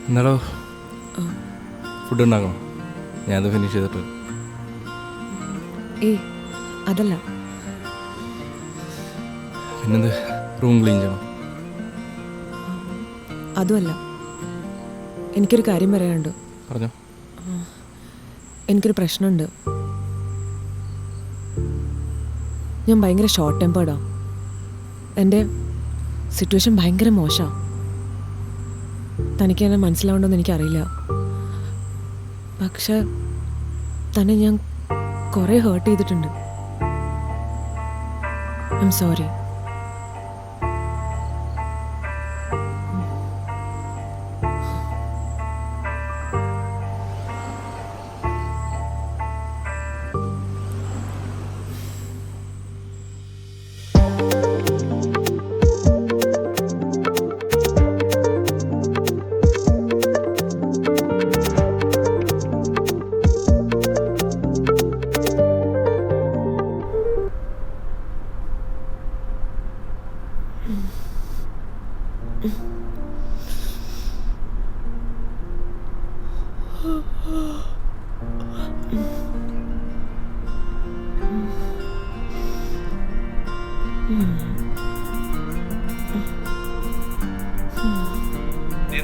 എന്നാലോ ഫുഡ് ഉണ്ടാക്കണം, ഞാനത് ഫിനിഷ് ചെയ്തിട്ട്. ഏയ് അതല്ല. പിന്നെന്ത്, റൂം ക്ലീൻ ചെയ്യണം? അതുമല്ല, എനിക്കൊരു കാര്യം പറയാനുണ്ട്. പറഞ്ഞോ. എനിക്കൊരു പ്രശ്നമുണ്ട്. ഞാൻ ഭയങ്കര ഷോർട്ട് ടെമ്പേർഡാ. എൻ്റെ സിറ്റുവേഷൻ ഭയങ്കര മോശമാണ്. തനിക്ക് എന്നെ മനസ്സിലാവുണ്ടോയെന്ന് എനിക്കറിയില്ല. പക്ഷെ തന്നെ ഞാൻ കുറേ ഹേർട്ട് ചെയ്തിട്ടുണ്ട്. I am sorry.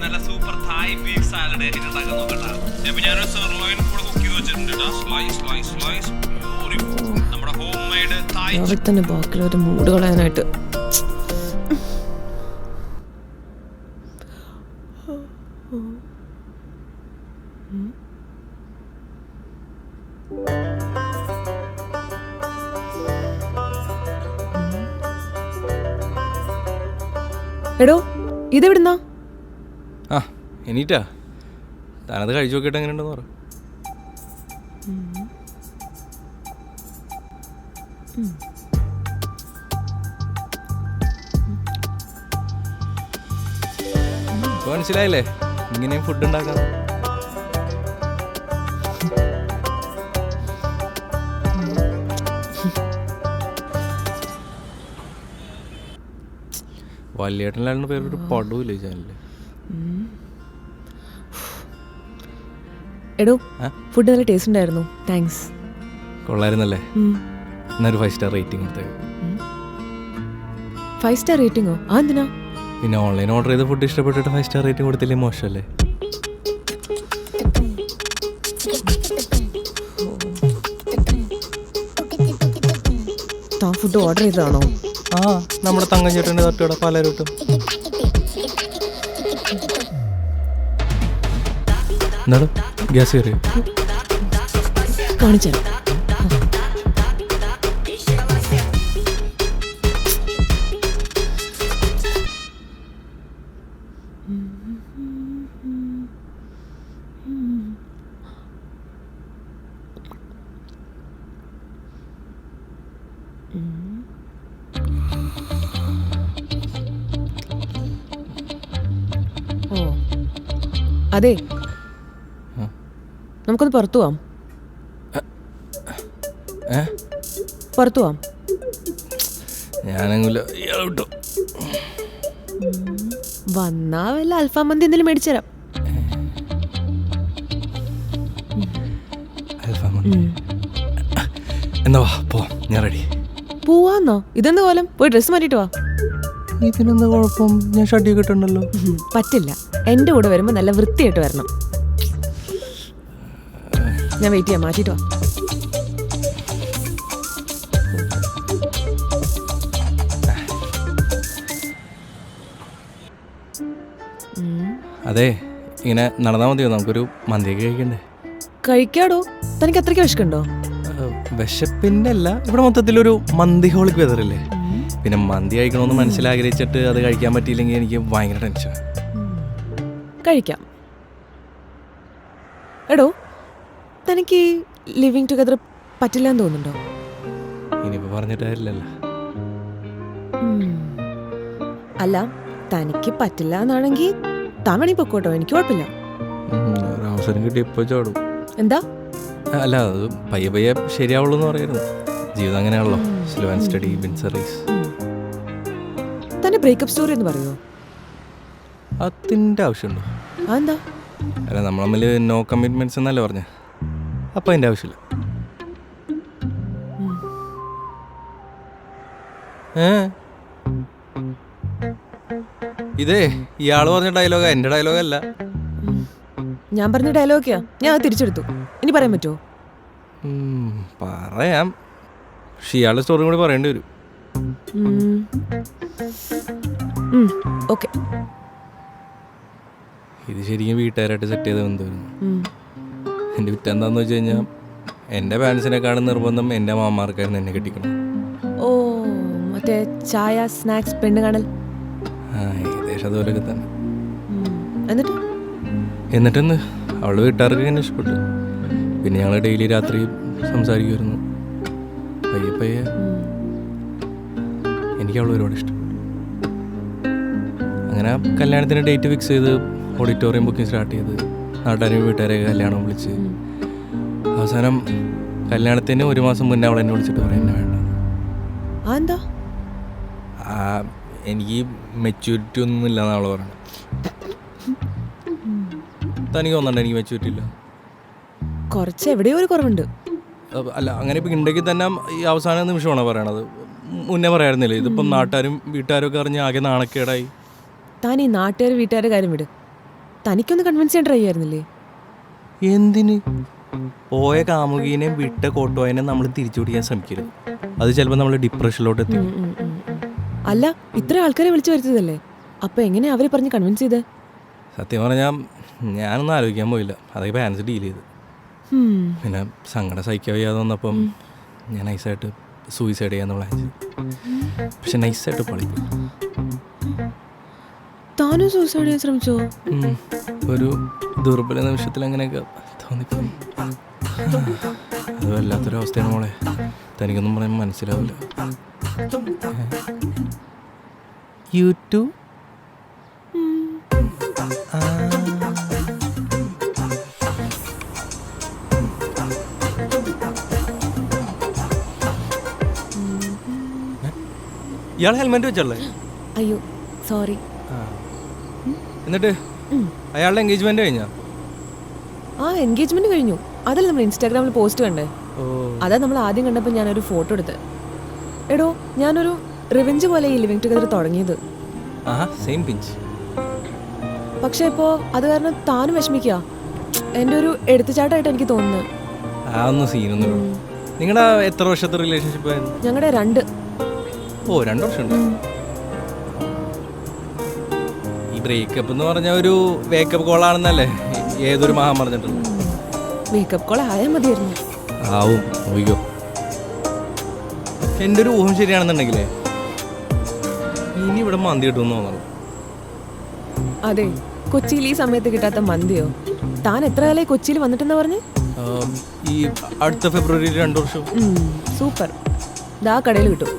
നല്ല സൂപ്പർ തായ് ബീഫ് സാലഡ് ഉണ്ടാക്കാൻ നോക്കട്ടാ. ഞാനൊരു സെർലോയിൻ കൂടെ കുക്ക് ചെയ്ത് വെച്ചിട്ടുണ്ട്. നമ്മുടെ ഹോം മെയ്ഡ് തായ്. അവിടെ തന്നെ ബാക്കിൽ ഒരു മൂഡ് കളയാനായിട്ട്. എടോ ഇതെവിടുന്നാ? ആ എനിറ്റാ, താനത് കഴിച്ചു നോക്കിയിട്ട് എങ്ങനെയുണ്ടെന്ന് പറ. ഇപ്പൊ മനസ്സിലായില്ലേ ഇങ്ങനെയും ഫുഡ് ഉണ്ടാക്കാം? വലിയേട്ടനിലാണ്ട് പേരൊരു പടവുമില്ലേ ചാനലില്. എടോ ഫുഡ് നല്ല ടേസ്റ്റ് ഉണ്ടായിരുന്നു. താങ്ക്സ്. കൊള്ളായിരുന്നല്ലേ? എന്നൊരു 5 സ്റ്റാർ റേറ്റിംഗ് കൊടുത്തേക്ക്. 5 സ്റ്റാർ റേറ്റിംഗോ? അതെന്തിനാ? പിന്നെ ഓൺലൈൻ ഓർഡർ ചെയ്ത ഫുഡ് ഇഷ്ടപ്പെട്ടിട്ട് 5 സ്റ്റാർ റേറ്റിംഗ് കൊടുത്തില്ലേ മോശമല്ലേ? താൻ ഫുഡ് ഓർഡർ ചെയ്തതാണോ? ആ, നമ്മുടെ തങ്കം ചേട്ടൻ്റെ തട്ടുകട പലരോട്ടും. എന്നാടോ ഗ്യാസ് കയറിയോ? കാണിച്ചു. ഓ അതെ, നമുക്കൊന്ന് പുറത്തു പോവാം. പുറത്തു പോവാം. ഞാനെങ്കിലും ഇയാൾ വിട്ടു. വന്നാ വല്ല അൽഫാം മന്തി എന്തെങ്കിലും മേടിച്ചു തരാം. എന്നാ വാ പോ, ഞാൻ റെഡി. പോവാന്നോ? ഇതെന്ത് കോലം? പോയി ഡ്രസ്സ് മാറ്റിട്ട് വാ. ഇതിനെന്താ കുഴപ്പം? ഞാൻ ഷഡ്ഡി കിട്ടണ്ടല്ലോ. പറ്റില്ല, എൻ്റെ കൂടെ വരുമ്പോൾ നല്ല വൃത്തിയായിട്ട് വരണം. ഞാൻ വെയിറ്റ് ചെയ്യാം, മാറ്റിട്ട് വാ. അതെ, ഇങ്ങനെ നടന്നാൽ മതിയോ? നമുക്കൊരു മന്തിയൊക്കെ കഴിക്കണ്ടേ? കഴിക്കാടോ, തനിക്ക് അത്രയ്ക്ക് വിശക്കുണ്ടോ? വിശപ്പിൻ്റെ അല്ല, ഇവിടെ മൊത്തത്തിലൊരു മന്തി ഹോളിക്ക് വെതറില്ലേ. പിന്നെ മന്തി കഴിക്കണമെന്ന് മനസ്സിലാഗ്രഹിച്ചിട്ട് അത് കഴിക്കാൻ പറ്റിയില്ലെങ്കിൽ എനിക്ക് ഭയങ്കര ടെൻഷൻ. കഴിക്കാം. എടോ, തനിക്ക് ലിവിങ് ടുഗദർ പറ്റില്ല എന്ന് തോന്നുന്നുണ്ടോ? ഇനിയിപ്പോൾ പറഞ്ഞിട്ടായില്ലല്ലോ. അല്ല തനിക്ക് പറ്റില്ല എന്നാണെങ്കിൽ താൻ വേണി പൊക്കോട്ടോ, എനിക്ക് കുഴപ്പമില്ല. ഒരു അവസരം കിട്ടി ഇപ്പോൾ ചാടും. എന്താ? അല്ല അത് പയ്യെ പയ്യെ ശരിയാവുള്ളൂ എന്ന് പറയായിരുന്നു. ജീവിതം അങ്ങനെയാണല്ലോ, slow and steady wins a race. തന്റെ ബ്രേക്കപ്പ് സ്റ്റോറി എന്ന് പറയുമോ? അതിൻ്റെ ആവശ്യമുണ്ടോ? അതെന്താ? അല്ല നമ്മൾ തമ്മിൽ നോ കമ്മിറ്റ്മെൻറ്റ്സ് എന്നല്ലേ പറഞ്ഞേ, അപ്പം അതിൻ്റെ ആവശ്യമില്ല. ഇതേ ഇയാൾ പറഞ്ഞ ഡയലോഗാ, എൻ്റെ ഡയലോഗല്ല. ഞാൻ പറഞ്ഞ ഡയലോഗൊക്കെയാ, ഞാൻ അത് തിരിച്ചെടുത്തു. ഇനി പറയാൻ പറ്റുമോ? പറയാം, പക്ഷെ ഇയാളുടെ സ്റ്റോറി കൂടി പറയേണ്ടി വരും. ഓക്കെ. ഇത് ശരിക്കും വീട്ടുകാരായിട്ട് സെറ്റ് ചെയ്ത ബന്ധമായിരുന്നു. എൻ്റെ വിറ്റെന്താന്ന് വെച്ച് കഴിഞ്ഞാൽ എൻ്റെ പാരൻസിനെക്കാളും നിർബന്ധം എൻ്റെ മാമാർക്കായിരുന്നു എന്നെ കെട്ടിക്കണം. ഓ മറ്റേ ചായ സ്നാക്സ് പെണ്ണ് കാണൽ. ഏകദേശം അതുപോലെയൊക്കെ തന്നെ. എന്നിട്ടെന്ത്? അവളുടെ വീട്ടുകാർക്ക് എന്നെ ഇഷ്ടപ്പെട്ടു. പിന്നെ ഞങ്ങൾ ഡെയിലി രാത്രി സംസാരിക്കുമായിരുന്നു. പയ്യെ പയ്യെ എനിക്ക് അവൾ ഒരുപാട് ഇഷ്ടപ്പെട്ടു. അങ്ങനെ കല്യാണത്തിന് ഡേറ്റ് ഫിക്സ് ചെയ്ത് ഓഡിറ്റോറിയം ബുക്കിംഗ് സ്റ്റാർട്ട് ചെയ്ത് നാട്ടുകാരെയും വീട്ടുകാരെയൊക്കെ കല്യാണം വിളിച്ച് അവസാനം കല്യാണത്തിന് 1 മാസം മുന്നേ അവൾ എന്നെ വിളിച്ചിട്ട് പറയാൻ എന്നെ വേണ്ട. എന്താ? എനിക്ക് മെച്യൂരിറ്റി ഒന്നും ഇല്ലെന്നാണ് അവൾ പറയുന്നത്. തനിക്ക് തോന്നണ്ട എനിക്ക് മെച്യൂരിറ്റി ഇല്ല? കുറച്ച് എവിടെയോ ഒരു കുറവുണ്ട്. അല്ല അങ്ങനെ ഇപ്പം ഉണ്ടെങ്കിൽ തന്നെ ഈ അവസാന നിമിഷമാണ് പറയണത്. മുന്നേ പറയായിരുന്നില്ലേ? ഇതിപ്പം നാട്ടുകാരും വീട്ടുകാരും ഒക്കെ അറിഞ്ഞ് ആകെ നാണക്കേടായി. താൻ ഈ നാട്ടുകാർ വീട്ടുകാരുടെ കാര്യം വിട്. തനിക്കൊന്ന് കൺവിൻസ് ചെയ്യാൻ ട്രൈ ചെയ്യായിരുന്നില്ലേ? എന്തിന്? പോയ കാമുകീനെയും വിട്ട കോട്ടുവായനെയും നമ്മൾ തിരിച്ചു പിടിക്കാൻ ശ്രമിക്കരുത്. അത് ചിലപ്പോൾ നമ്മൾ ഡിപ്രഷനിലോട്ട് എത്തി. അല്ല ഇത്ര ആൾക്കാരെ വിളിച്ചു വരുത്തതല്ലേ, അപ്പൊ എങ്ങനെയാ അവരെ പറഞ്ഞ് കൺവിൻസ് ചെയ്തേ? സത്യം പറഞ്ഞാൽ ഞാനൊന്നും ആലോചിക്കാൻ പോയില്ല, അതൊക്കെ പാരൻസ് ഡീൽ ചെയ്ത്. പിന്നെ സങ്കടം സഹിക്കാൻ വയ്യാതെ വന്നപ്പം ഞാൻ നൈസായിട്ട് സൂയിസൈഡ് ചെയ്യാന്ന് പ്ലാൻ ചെയ്തു. പക്ഷെ നൈസായിട്ട് പളിക്കും. താനും സൂയിസൈഡ് ചെയ്യാൻ ശ്രമിച്ചോ? ഒരു ദുർബല നിമിഷത്തിൽ അങ്ങനെയൊക്കെ തോന്നിപ്പോയി. അത് വല്ലാത്തൊരവസ്ഥയാണ് മോളെ, തനിക്കൊന്നും പറയാൻ മനസ്സിലാവില്ല. യൂട്യൂബ് ഇയാൾ ഹെൽമെറ്റ് വെച്ചല്ലേ? അയ്യോ സോറി. എന്നിട്ട് അയാളുടെ എൻഗേജ്മെന്റ് കഴിഞ്ഞാ? എൻഗേജ്മെന്റ് കഴിഞ്ഞു. അതല്ലേ നമ്മൾ ഇൻസ്റ്റാഗ്രാമിൽ പോസ്റ്റ് കണ്ടേ? അതാ നമ്മൾ ആദ്യം കണ്ടപ്പോൾ ഞാനൊരു ഫോട്ടോ എടുത്ത്. എടോ ഞാനൊരു റിവെഞ്ച് പോലെ ഈ ലിവിങ് ടുഗദർ തുടങ്ങിയത്. Same pinch. പക്ഷെ ഇപ്പോ അത് കാരണം താനും വിഷമിക്കുക. എൻ്റെ ഒരു എടുത്തുചാട്ടമായിട്ട് എനിക്ക് തോന്നുന്നത്. നിങ്ങളുടെ എത്ര വർഷത്തെ റിലേഷൻഷിപ്പ്? ഞങ്ങളുടെ 2. 2 വർഷമുണ്ട്. ഈ ബ്രേക്കപ്പ് എന്ന് പറഞ്ഞ ഒരു വേക്കപ്പ് കോളാണെന്നല്ലേ ഏതൊരു മഹാൻ പറഞ്ഞിട്ടുണ്ട്. വേക്കപ്പ് കോൾ ആയാൽ മതിയായിരുന്നു. ആവും നോക്കിക്കോ. എൻ്റെ ഒരു ഊഹം ശരിയാണെന്നുണ്ടെങ്കിലേ ഇനി ഇവിടെ മന്തി കിട്ടുമെന്ന് തോന്നുന്നു. അതെ, കൊച്ചിയിൽ ഈ സമയത്ത് കിട്ടാത്ത മന്തിയോ? താൻ എത്ര കാലമായി കൊച്ചിയിൽ വന്നിട്ടെന്നാ പറഞ്ഞു? ഈ അടുത്ത ഫെബ്രുവരിയിൽ 2 വർഷം. സൂപ്പർ. ദാ കടയിൽ കിട്ടും.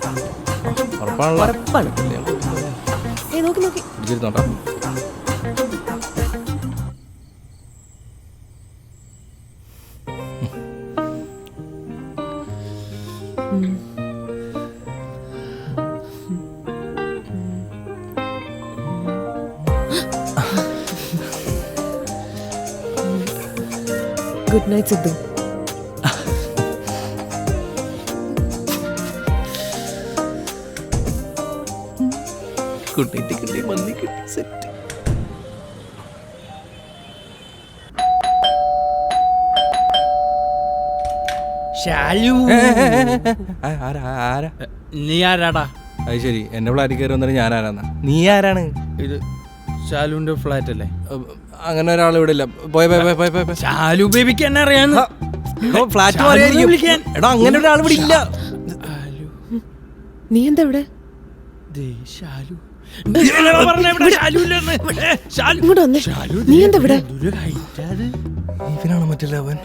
ഉറപ്പാണ്. നോക്കി നോക്കി നോട്ടാ. Good night Sidhu. കുട്ടിക്ക് കിട്ടി, മന്തി കിട്ടി, സെറ്റ്. നീ ആരാടാ? അത് ശരി, എന്റെ ഫ്ലാറ്റിൽ കയറി വന്നിട്ട് ഞാൻ ആരാന്നാ? നീ ആരാണ്? ഇത് ശാലുവിന്റെ ഫ്ലാറ്റ് അല്ലേ? അങ്ങനെ ഒരാൾ ഇവിടെ ഇല്ല. ശാലു ബേബിക്ക് എന്നെ അറിയാന്ന്. ഫ്ലാറ്റ് എടാ, അങ്ങനെ ഒരാൾ ഇവിടെ ഇല്ല. നീ എന്താ ഇവിടെ? നീ എന്താ ഇവിടെ? ഇവനാണ് മറ്റേ അവൻ.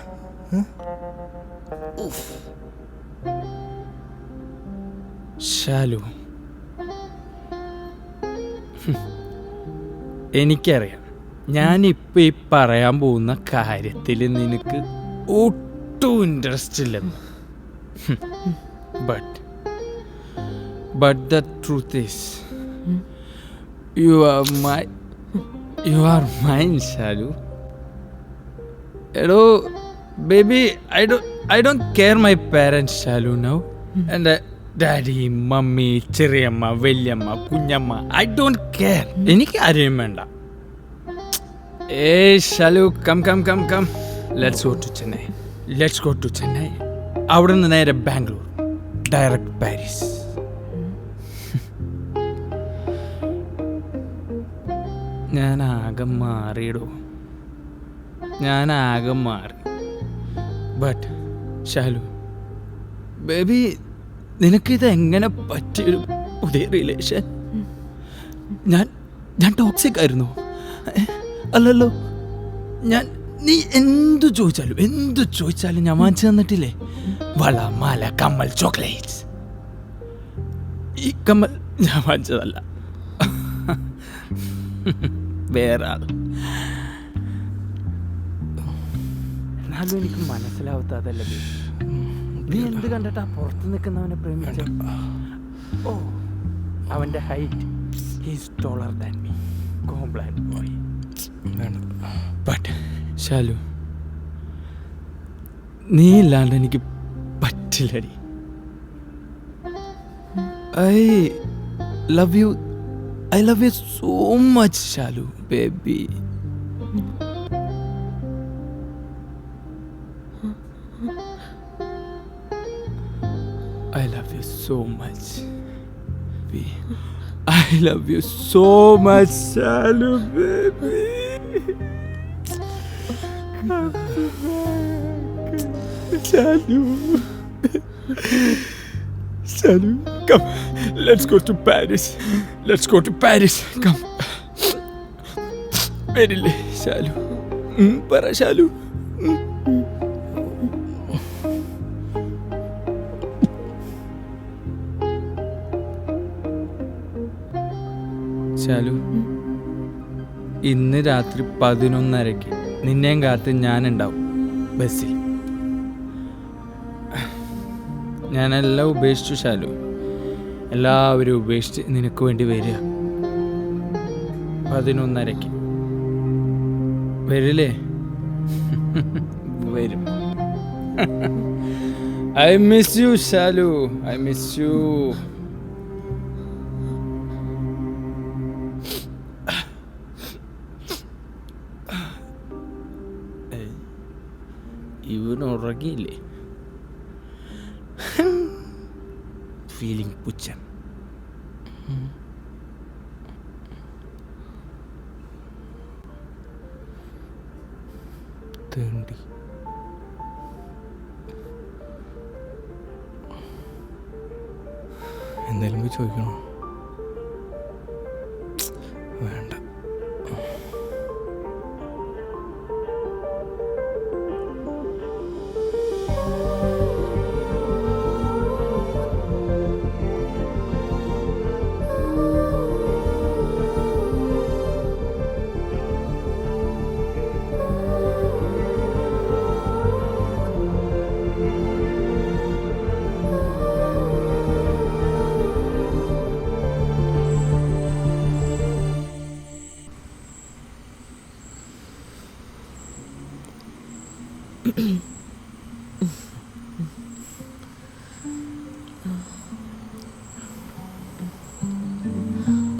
ശാലു എനിക്കറിയാം ഞാനിപ്പോൾ ഈ പറയാൻ പോകുന്ന കാര്യത്തിൽ നിനക്ക് ഒട്ടും ഇൻട്രസ്റ്റ് ഇല്ലെന്ന്. But the truth is you are mine Shalu. എടോ baby, I don't care my parents Shalu now. എൻ്റെ ഡാഡി, മമ്മി, ചെറിയമ്മ, വല്യമ്മ, കുഞ്ഞമ്മ, ഐ ഡോണ്ട് കെയർ. എനിക്ക് ആരെയും വേണ്ട. Shalu, come come come come, let's go to Chennai. അവിടെ നിന്ന് നേരെ ബാംഗ്ലൂർ, ഡയറക്റ്റ് പാരീസ്. ഞാൻ ആകെ മാറിയിടൂ, മാറി. ബട്ട് ഷാലു ബേബി, നിനക്കിത് എങ്ങനെ പറ്റിയൊരു പുതിയ റിലേഷൻ? ഞാൻ ടോക്സിക് ആയിരുന്നു അല്ലല്ലോ. നീ എന്തു ചോദിച്ചാലും ഞാൻ വാങ്ങിച്ചു തന്നിട്ടില്ലേ? വള, മാല, കമ്മൽ, ചോക്ലേറ്റ്സ്. ഈ കമ്മൽ ഞാൻ വാങ്ങിച്ചതല്ല, വേറെ ആള്. എന്നാലും എനിക്ക് മനസ്സിലാവാത്തതല്ലേ നീ എന്ത് കണ്ടിട്ടാ പുറത്ത് നിൽക്കുന്നവനെ പ്രേമിച്ച? ഓ, അവന്റെ height, he's taller than me, Complan boy. But Shalu, നീ ഇല്ലാണ്ട് എനിക്ക് പറ്റില്ലടി. I love you so much Shalu baby. I love you so much. I love you so much, Shalu baby. Shalu, come. Let's go to Paris. Come. Verily, Shalu. Para Shalu. Shalu, ഇന്ന് രാത്രി 11:30 നിന്നെയും കാത്ത് ഞാനുണ്ടാവും ബസ്സിൽ. ഞാനെല്ലാം ഉപേക്ഷിച്ചു ശാലു, എല്ലാവരും ഉപേക്ഷിച്ച് നിനക്ക് വേണ്ടി വരിക. 11:30 വരില്ലേ? വരും. I miss you Shalu, I miss you. ഇവൻ ഉറങ്ങിയില്ലേ? ഫീലിംഗ് പുച്ഛൻ. തേണ്ടി എന്തായാലും പോയി ചോദിക്കണോ? വേണ്ട.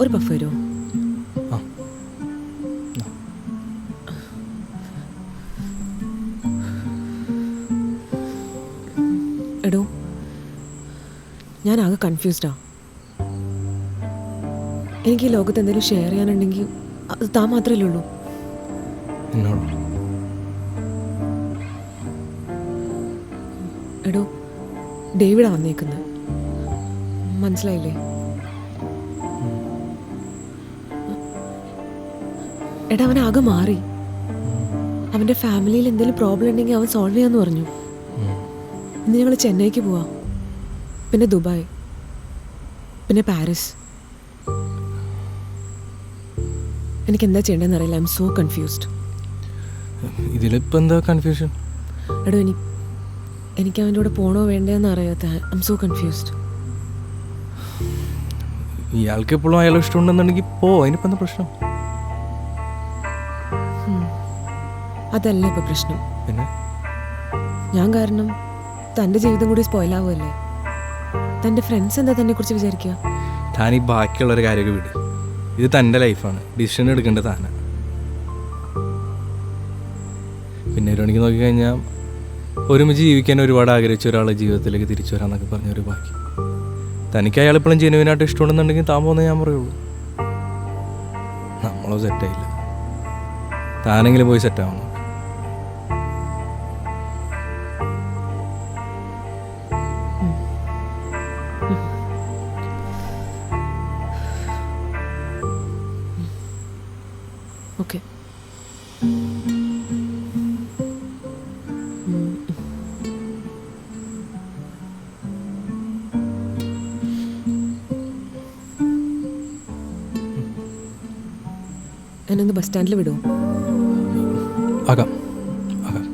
ഒരു പഫ് വരുമോ? എടോ, ഞാൻ ആകെ കൺഫ്യൂസ്ഡാ. എനിക്ക് ഈ ലോകത്ത് എന്തെങ്കിലും ഷെയർ ചെയ്യാനുണ്ടെങ്കിൽ അത് താൻ മാത്രമല്ലേ ഉള്ളൂ. എന്നോട് എടോ, ഡേവിഡാ വന്നേക്കുന്നത്, മനസ്സിലായില്ലേ? എടാ, അവൻ ആകെ മാറി. അവൻ്റെ ഫാമിലിയിൽ എന്തെങ്കിലും പ്രോബ്ലം ഉണ്ടെങ്കിൽ അവൻ സോൾവ് ചെയ്യാമെന്ന് പറഞ്ഞു. ഇന്ന് ഞങ്ങൾ ചെന്നൈക്ക് പോവാ, പിന്നെ ദുബായ്, പിന്നെ പാരീസ്. എനിക്ക് എന്താ ചെയ്യേണ്ടതെന്ന് അറിയില്ല. I M so confused. ഇതിലിപ്പോൾ എന്താ കൺഫ്യൂഷൻ? എടോ എനിക്ക് അവൻ്റെ കൂടെ പോണോ വേണ്ടതെന്ന് അറിയാത്ത. I M so confused. ഇയാൾക്ക് എപ്പോഴും അയാളെ ഇഷ്ടമുണ്ടെന്നുണ്ടെങ്കിൽ അതിനിപ്പോൾ എന്താ പ്രശ്നം? അതല്ല ഇപ്പോൾ പ്രശ്നം. പിന്നെ ഞാൻ കാരണം തൻ്റെ ജീവിതം കൂടി സ്പോയിലാവുമല്ലേ? തൻ്റെ ഫ്രണ്ട്സ് എന്താ തന്നെക്കുറിച്ച് വിചാരിക്കുക? താൻ ഈ ബാക്കിയുള്ളൊരു കാര്യമൊക്കെ വിട്. ഇത് തൻ്റെ ലൈഫാണ്, ഡിസിഷൻ എടുക്കേണ്ടത് താനാണ്. പിന്നെ ഒരു മണിക്ക് നോക്കിക്കഴിഞ്ഞാൽ ഒരുമിച്ച് ജീവിക്കാൻ ഒരുപാട് ആഗ്രഹിച്ച ഒരാളെ ജീവിതത്തിലേക്ക് തിരിച്ചു വരാമെന്നൊക്കെ പറഞ്ഞൊരു ബാക്കി. തനിക്ക് അയാൾ എപ്പോഴും ജെനുവിനായിട്ട് ഇഷ്ടമുണ്ടെന്നുണ്ടെങ്കിൽ താൻ പോകുന്നത് ഞാൻ പറയുള്ളൂ. നമ്മളോ സെറ്റായില്ല, താനെങ്കിലും പോയി സെറ്റാവണം. ഓക്കെ. എന്നൊന്ന് ബസ് സ്റ്റാൻഡിൽ വിടുമോ? ആകാം ആകാം.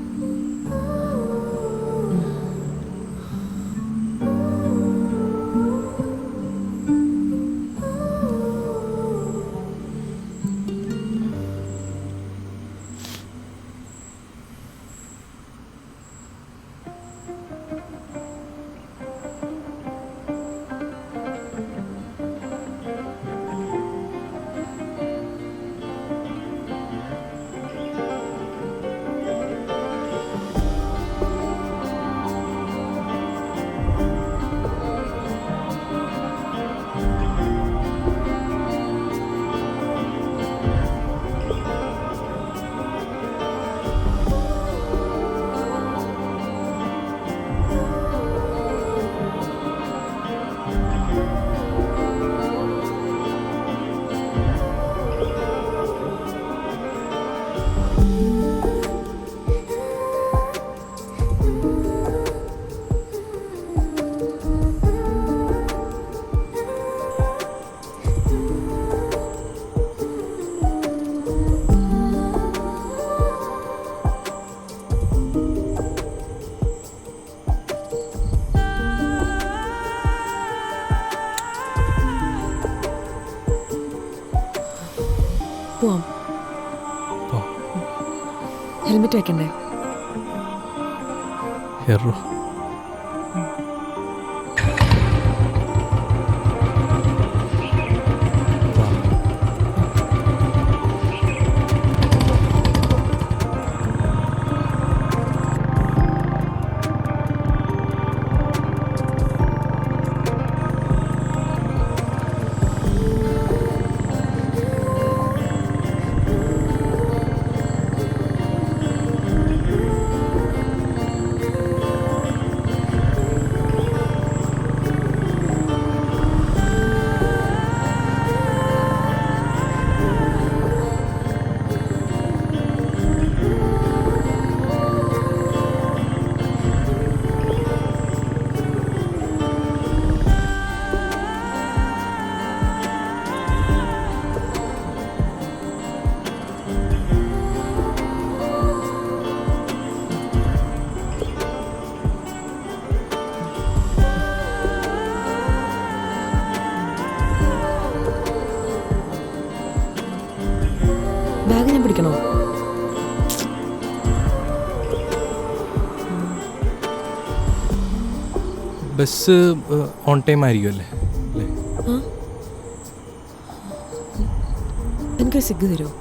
പോവാം. ഹെൽമെറ്റ് വെക്കണ്ടേ? ഹെറോ ബാഗ് ഞാൻ പിടിക്കണോ? ബസ് ഓൺ ടൈം ആയിരിക്കുമല്ലേ അല്ലേ? എനിക്കൊരു സിഗ് തരുമോ?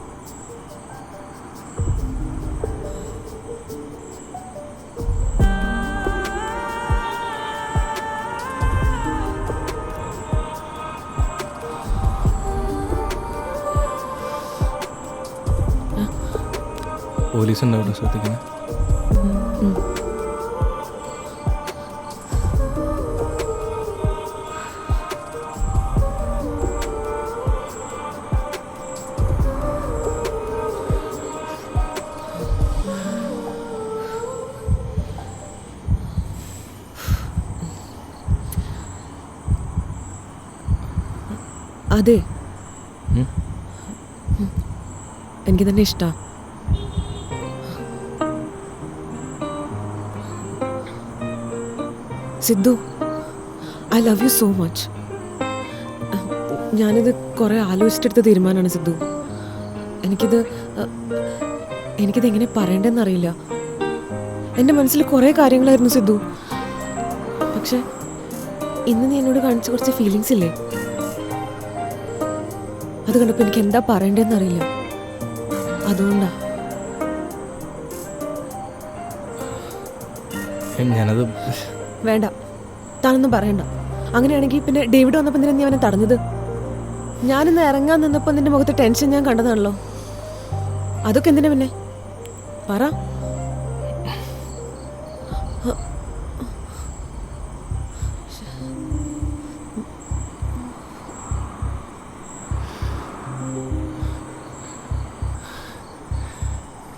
പോലീസ് ഉണ്ടാവില്ല, ശ്രദ്ധിക്കണം. അതെ, എനിക്ക് തന്നെ ഇഷ്ടമാണ്. Sidhu, I love you so much. ഞാനിത് കുറേ ആലോചിച്ചെടുത്ത തീരുമാനമാണ് സിദ്ധു. എനിക്കിത് എങ്ങനെ പറയണ്ടെന്നറിയില്ല. എൻ്റെ മനസ്സിൽ കുറേ കാര്യങ്ങളായിരുന്നു സിദ്ധു. പക്ഷെ ഇന്ന് നീ എന്നോട് കാണിച്ച കുറച്ച് ഫീലിങ്സ് ഇല്ലേ, അത് കണ്ടപ്പോൾ എനിക്ക് എന്താ പറയണ്ടെന്നറിയില്ല. അതുകൊണ്ടാ ഞാനത് വേണ്ട, താനൊന്നും പറയണ്ട. അങ്ങനെയാണെങ്കിൽ പിന്നെ ഡേവിഡ് വന്നപ്പോൾ എന്തിനാ നീ അവനെ തടഞ്ഞത്? ഞാനിന്ന് ഇറങ്ങാൻ നിന്നപ്പോൾ നിന്റെ മുഖത്ത് ടെൻഷൻ ഞാൻ കണ്ടതാണല്ലോ. അതൊക്കെ എന്തിനാ പിന്നെ പറ.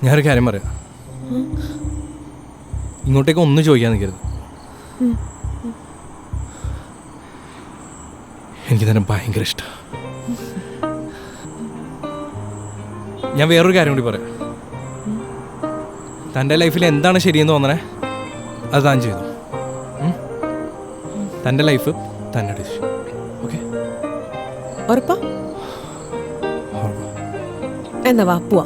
ഞാനൊരു കാര്യം പറയാം. ഇങ്ങോട്ടേക്ക് ഒന്നും ചോദിക്കാൻ നിൽക്കരുത്. എനിക്ക് തന്നെ ഭയങ്കര ഇഷ്ടമാണ്. ഞാൻ വേറൊരു കാര്യം കൂടി പറയാം. തൻ്റെ ലൈഫിൽ എന്താണ് ശരിയെന്ന് തോന്നണേ അത് താൻ ചെയ്തു. തൻ്റെ ലൈഫ് തന്നെ ഡിസിഷൻ. ഓക്കെ? ഉറപ്പാ? എന്നാ വാ പോവാ.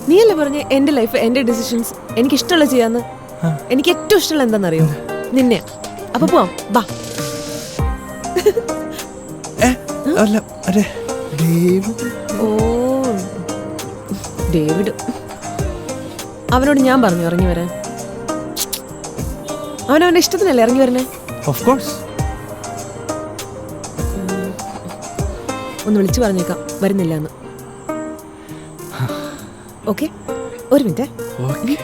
നീയല്ലേ പറഞ്ഞേ എൻ്റെ ലൈഫ് എൻ്റെ ഡിസിഷൻസ് എനിക്ക് ഇഷ്ടമുള്ള ചെയ്യാന്ന്. എനിക്ക് ഏറ്റവും ഇഷ്ടമുള്ള എന്താണെന്നറിയോ? നിന്നെ. അപ്പൊ പോവാം, ബാ. ഓ ഡേവിഡ്, അവനോട് ഞാൻ പറഞ്ഞു ഇറങ്ങി വരാൻ. അവനവൻ്റെ ഇഷ്ടത്തിനല്ലേ ഇറങ്ങി വരണേ? Of course. ഒന്ന് വിളിച്ചു പറഞ്ഞേക്കാം വരുന്നില്ല എന്ന്. ഓക്കെ, ഒരു മിനിറ്റ്. ഓക്കെ.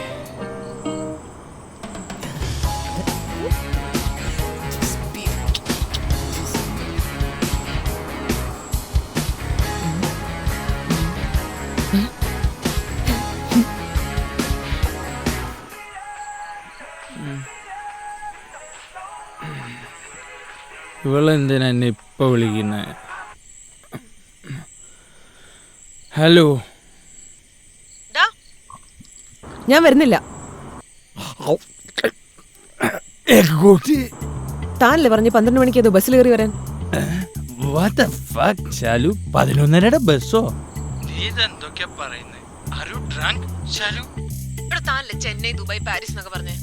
ഇവളെന്തിനാ എന്നെ ഇപ്പൊ വിളിക്കുന്നത്? ഹലോ, ഞാൻ വരുന്നില്ല. താനല്ലേ പറഞ്ഞ് 12 മണിക്ക് ഏതോ ബസ്സിൽ കയറി വരാൻ. ശാലു 11:30 ബസ്സോ? നീ ഇതെന്തൊക്കെയാ പറയുന്നത്? ചെന്നൈ, ദുബായ്, പാരീസ് എന്നൊക്കെ പറഞ്ഞേ.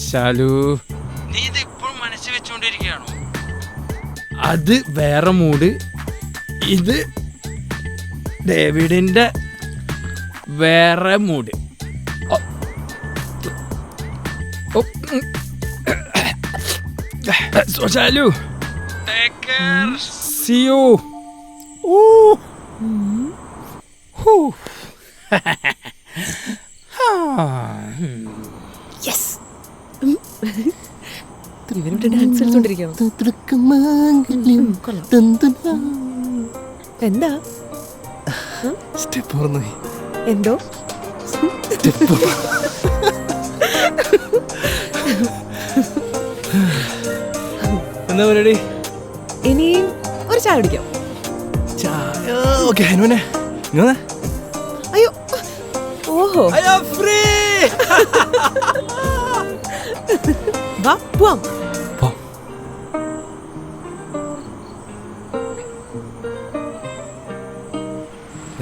ശാലു, നീ ഇത് ഇപ്പോൾ മനസ്സിൽ വെച്ചുകൊണ്ടിരിക്കുകയാണോ? അത് വേറെ മൂഡ്, ഇത് ഡേവിഡിന്റെ വേറെ mood. So Shalu, take care. See you. Ooh. Yes. Dance കളിച്ചോണ്ടിരിക്കുകയാണ്. എന്താ സ്റ്റെപ്പ് പറഞ്ഞു. എന്തോ എന്താ പരിപാടി? ഇനി ഒരു ചായ കുടിക്കാം. ഓക്കെ. ഹനുവിനെ ഇങ്ങനെ. അയ്യോ, ഓഹോ, വാ പോവാം.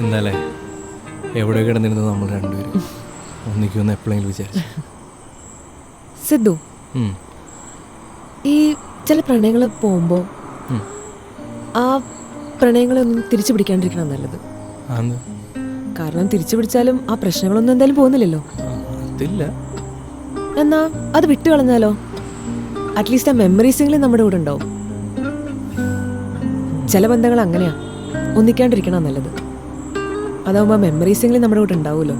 എന്താലേ എവിടെ കിടന്നിരുന്നത് നമ്മൾ രണ്ടുപേരും ഒന്നിക്കുമെന്ന് എപ്പോഴെങ്കിലും വിചാരിച്ചു. സിദ്ധു, ഈ ചില പ്രണയങ്ങൾ പോകുമ്പോൾ ആ പ്രണയങ്ങളെ ഒന്നും തിരിച്ചു പിടിക്കാണ്ടിരിക്കണം നല്ലത്. കാരണം തിരിച്ചു പിടിച്ചാലും ആ പ്രശ്നങ്ങളൊന്നും എന്തായാലും പോകുന്നില്ലല്ലോ. അതില്ല. എന്നാ അത് വിട്ടു കളഞ്ഞാലോ? അറ്റ്ലീസ്റ്റ് ആ മെമ്മറീസെങ്കിലും നമ്മുടെ കൂടെ ഉണ്ടാവും. ചില ബന്ധങ്ങൾ അങ്ങനെയാ, ഒന്നിക്കാണ്ടിരിക്കണം നല്ലത്. അതാവുമ്പോൾ മെമ്മറീസെങ്കിലും നമ്മുടെ കൂടെ ഉണ്ടാവുമല്ലോ.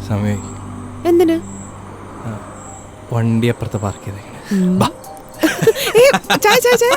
സമയം എന്തിന്? വണ്ടി അപ്പുറത്ത് പാർക്ക് ചെയ്തേക്കണേ. ചായ ചായ ചായ.